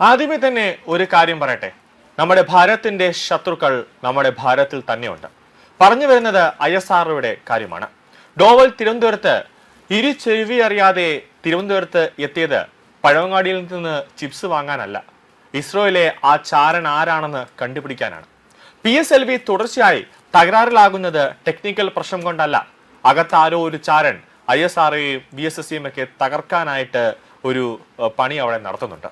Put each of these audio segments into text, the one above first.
ആദ്യമേ തന്നെ ഒരു കാര്യം പറയട്ടെ. നമ്മുടെ ഭാരതത്തിന്റെ ശത്രുക്കൾ നമ്മുടെ ഭാരതത്തിൽ തന്നെയുണ്ട്. പറഞ്ഞു വരുന്നത് ISROയുടെ കാര്യമാണ്. ഡോവൽ തിരുവനന്തപുരത്ത് ചെവി അറിയാതെ തിരുവനന്തപുരത്ത് എത്തിയത് പഴവങ്ങാടിയിൽ നിന്ന് ചിപ്സ് വാങ്ങാനല്ല, ഇസ്രോയിലെ ആ ചാരൻ ആരാണെന്ന് കണ്ടുപിടിക്കാനാണ്. PSLV തുടർച്ചയായി തകരാറിലാകുന്നത് ടെക്നിക്കൽ പ്രശ്നം കൊണ്ടല്ല. അകത്താരോ ഒരു ചാരൻ ISROയും VSSCയും ഒക്കെ തകർക്കാനായിട്ട് ഒരു പണി അവിടെ നടത്തുന്നുണ്ട്.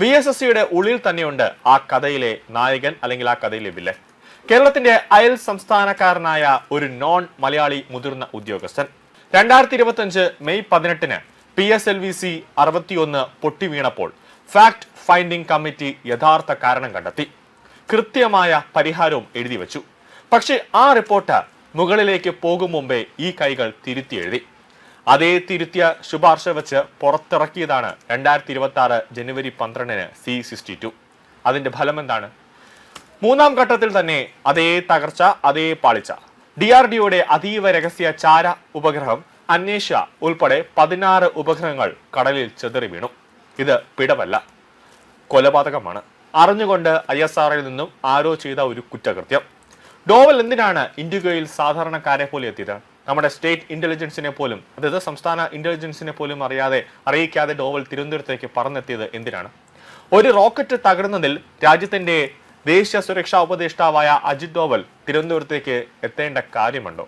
VSSCയുടെ ഉള്ളിൽ തന്നെയുണ്ട് ആ കഥയിലെ നായകൻ, അല്ലെങ്കിൽ ആ കഥയിലെ വില്ലൻ. കേരളത്തിന്റെ അയൽ സംസ്ഥാനക്കാരനായ ഒരു നോൺ മലയാളി മുതിർന്ന ഉദ്യോഗസ്ഥൻ 2025 മെയ് 18 PSLV-C 61 പൊട്ടി വീണപ്പോൾ ഫാക്ട് ഫൈൻഡിംഗ് കമ്മിറ്റി യഥാർത്ഥ കാരണം കണ്ടെത്തി. കൃത്യമായ പരിഹാരവും എഴുതി വെച്ചു. പക്ഷേ ആ റിപ്പോർട്ട് മുകളിലേക്ക് പോകും മുമ്പേ ഈ കൈകൾ തിരുത്തി എഴുതി. അതേ തിരുത്തിയ ശുപാർശ വെച്ച് പുറത്തിറക്കിയതാണ് 2026 ജനുവരി 12 C-62. അതിന്റെ ഫലം എന്താണ്? മൂന്നാം ഘട്ടത്തിൽ തന്നെ അതേ തകർച്ച, അതേ പാളിച്ച. DRDOയുടെ അതീവ രഹസ്യ ചാര ഉപഗ്രഹം അന്വേഷ ഉൾപ്പെടെ 16 ഉപഗ്രഹങ്ങൾ കടലിൽ ചെതറി വീണു. ഇത് പിടവല്ല, കൊലപാതകമാണ്. അറിഞ്ഞുകൊണ്ട് ISROയിൽ നിന്നും ആരോ ചെയ്ത ഒരു കുറ്റകൃത്യം. ഡോവൽ എന്തിനാണ് ഇൻഡിഗോയിൽ സാധാരണക്കാരെ പോലെ എത്തിയത്? നമ്മുടെ സ്റ്റേറ്റ് ഇന്റലിജൻസിനെ പോലും, അതായത് സംസ്ഥാന ഇന്റലിജൻസിനെ പോലും അറിയിക്കാതെ ഡോവൽ തിരുവനന്തപുരത്തേക്ക് പറന്നെത്തിയത് എന്തിനാണ്? ഒരു റോക്കറ്റ് തകർന്നതിൽ രാജ്യത്തിന്റെ ദേശീയ സുരക്ഷാ ഉപദേഷ്ടാവായ അജിത് ഡോവൽ തിരുവനന്തപുരത്തേക്ക് എത്തേണ്ട കാര്യമുണ്ടോ?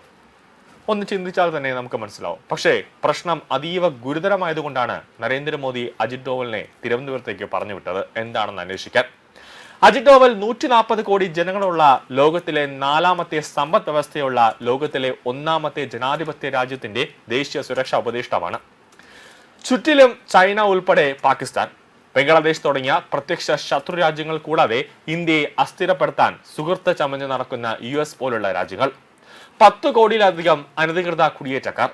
ഒന്ന് ചിന്തിച്ചാൽ തന്നെ നമുക്ക് മനസ്സിലാവും. പക്ഷേ പ്രശ്നം അതീവ ഗുരുതരമായതുകൊണ്ടാണ് നരേന്ദ്രമോദി അജിത് ഡോവലിനെ തിരുവനന്തപുരത്തേക്ക് പറഞ്ഞു വിട്ടത്. എന്താണെന്ന് അന്വേഷിക്കാൻ. അജിത് ഡോവൽ 140 കോടി ജനങ്ങളുള്ള ലോകത്തിലെ 4ാമത്തെ സമ്പദ് വ്യവസ്ഥയുള്ള ലോകത്തിലെ 1ാമത്തെ ജനാധിപത്യ രാജ്യത്തിന്റെ ദേശീയ സുരക്ഷാ ഉപദേഷ്ടാവാണ്. ചുറ്റിലും ചൈന ഉൾപ്പെടെ പാകിസ്ഥാൻ, ബംഗ്ലാദേശ് തുടങ്ങിയ പ്രത്യക്ഷ ശത്രു രാജ്യങ്ങൾ കൂടാതെ ഇന്ത്യയെ അസ്ഥിരപ്പെടുത്താൻ സുഹൃത്ത് ചമഞ്ഞ് നടക്കുന്ന US പോലുള്ള രാജ്യങ്ങൾ, 10 കോടിയിലധികം അനധികൃത കുടിയേറ്റക്കാർ,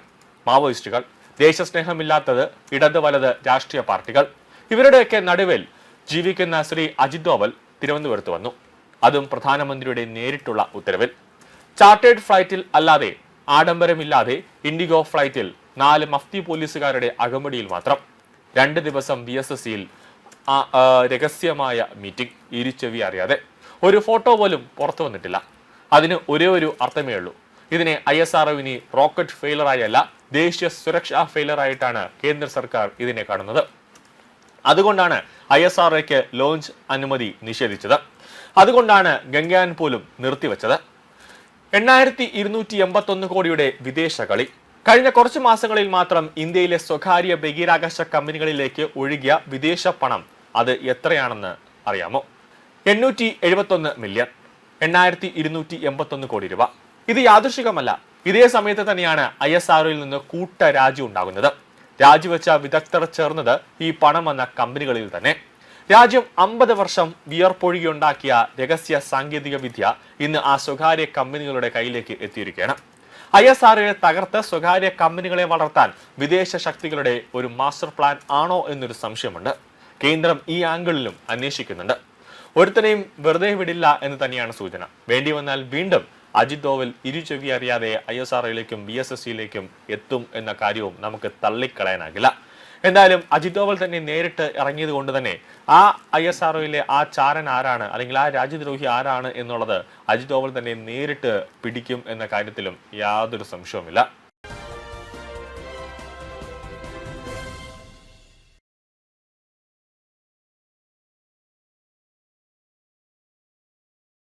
മാവോയിസ്റ്റുകൾ, ദേശസ്നേഹമില്ലാത്തത് ഇടത് വലത് രാഷ്ട്രീയ പാർട്ടികൾ, ഇവരുടെയൊക്കെ നടുവിൽ ജീവിക്കുന്ന ശ്രീ അജിത് ഡോവൽ തിരുവനന്തപുരത്ത് വന്നു. അതും പ്രധാനമന്ത്രിയുടെ നേരിട്ടുള്ള ഉത്തരവിൽ. ചാർട്ടേഡ് ഫ്ലൈറ്റിൽ അല്ലാതെ, ആഡംബരമില്ലാതെ ഇൻഡിഗോ ഫ്ലൈറ്റിൽ 4 മഫ്തി പോലീസുകാരുടെ അകമ്പടിയിൽ മാത്രം 2 ദിവസം VSSCയിൽ രഹസ്യമായ മീറ്റിംഗ്, ഇരുചെവി അറിയാതെ. ഒരു ഫോട്ടോ പോലും പുറത്തു വന്നിട്ടില്ല. അതിന് ഒരേ ഒരു അർത്ഥമേ ഉള്ളൂ. ഇതിനെ ISROവിനി റോക്കറ്റ് ഫെയിലറായല്ല, ദേശീയ സുരക്ഷാ ഫെയിലറായിട്ടാണ് കേന്ദ്ര സർക്കാർ ഇതിനെ കാണുന്നത്. അതുകൊണ്ടാണ് ISROയ്ക്ക് ലോഞ്ച് അനുമതി നിഷേധിച്ചത്. അതുകൊണ്ടാണ് ഗംഗയാൻ പോലും നിർത്തിവെച്ചത്. 8281 കോടിയുടെ വിദേശ കളി. കഴിഞ്ഞ കുറച്ച് മാസങ്ങളിൽ മാത്രം ഇന്ത്യയിലെ സ്വകാര്യ ബഹിരാകാശ കമ്പനികളിലേക്ക് ഒഴുകിയ വിദേശ പണം അത് എത്രയാണെന്ന് അറിയാമോ? 871 മില്യൺ, 8281 കോടി രൂപ. ഇത് യാദൃശികമല്ല. ഇതേ സമയത്ത് തന്നെയാണ് ISROയിൽ നിന്ന് കൂട്ടരാജി ഉണ്ടാകുന്നത്. രാജിവെച്ച വിദഗ്ധർ ചേർന്നത് ഈ പണം വന്ന കമ്പനികളിൽ തന്നെ. രാജ്യം 50 വർഷം വിയർപ്പൊഴുകിയുണ്ടാക്കിയ രഹസ്യ സാങ്കേതിക വിദ്യ ഇന്ന് ആ സ്വകാര്യ കമ്പനികളുടെ കയ്യിലേക്ക് എത്തിയിരിക്കുകയാണ്. ISROയെ തകർത്ത് സ്വകാര്യ കമ്പനികളെ വളർത്താൻ വിദേശ ശക്തികളുടെ ഒരു മാസ്റ്റർ പ്ലാൻ ആണോ എന്നൊരു സംശയമുണ്ട്. കേന്ദ്രം ഈ ആംഗിളിലും അന്വേഷിക്കുന്നുണ്ട്. ഒരുത്തനെയും വെറുതെ വിടില്ല എന്ന് തന്നെയാണ് സൂചന. വേണ്ടി വന്നാൽ വീണ്ടും അജിത് ഡോവൽ ഇരുചെവി അറിയാതെ ISROയിലേക്കും VSSCയിലേക്കും എത്തും എന്ന കാര്യവും നമുക്ക് തള്ളിക്കളയാനാകില്ല. എന്തായാലും അജിത് ഡോവൽ തന്നെ നേരിട്ട് ഇറങ്ങിയത് കൊണ്ട് തന്നെ ആ ISROയിലെ ആ ചാരൻ ആരാണ്, അല്ലെങ്കിൽ ആ രാജ്യദ്രോഹി ആരാണ് എന്നുള്ളത് അജിത് ഡോവൽ തന്നെ നേരിട്ട് പിടിക്കും എന്ന കാര്യത്തിലും യാതൊരു സംശയവുമില്ല.